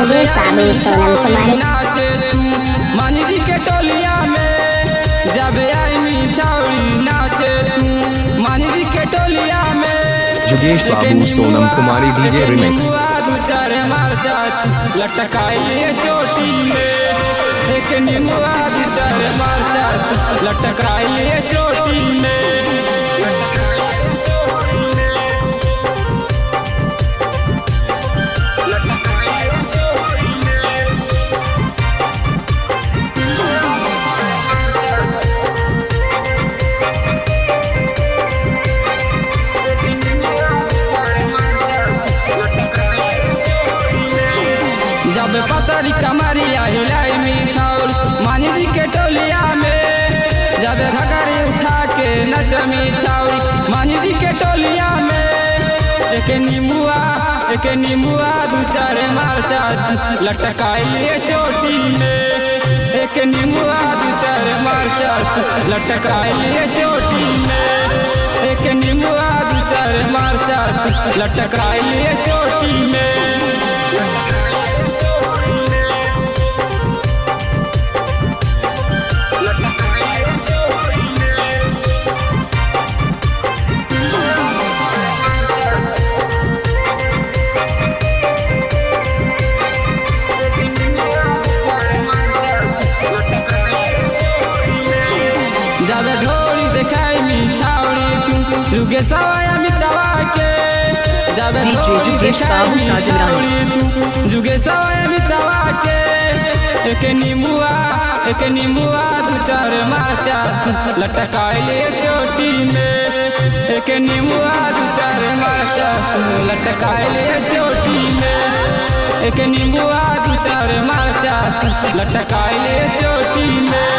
जुगेश बाबू सोनम कुमारी नाचे तू मानी जी के टोलिया में जब आई मिठाई नाचे तू मानी जी के टोलिया में जुगेश बाबू सोनम कुमारी डीजे रिमिक्स लटकाइए चोटी में एक निमुआ दूसर मारचा लटकाइए चोटी में जब पतरी कमरिया हिलाई मिठाउल मानी जी के टोलिया में जब घगरी उठा के नच मिठाउल मानी जी के टोलिया में एक निमुआ दू चार मारचा लटकाइए चोटी में एक निमुआ दू चार मारचा लटकाइए चोटी में एक निमुआ दू चार मारचा लटकाइए चोटी में जब ढोली दिखाई मिठाई तू जुगे सवाया मिटवा के जब ढोली दिखाई मिठाई तू जुगे सवाया मिटवा के एक निमुआ दू चार मारचा लटकाइए चोटी में एक निमुआ दू चार मारचा लटकाइए चोटी में एक निमुआ दू चार मारचा लटकाइए चोटी में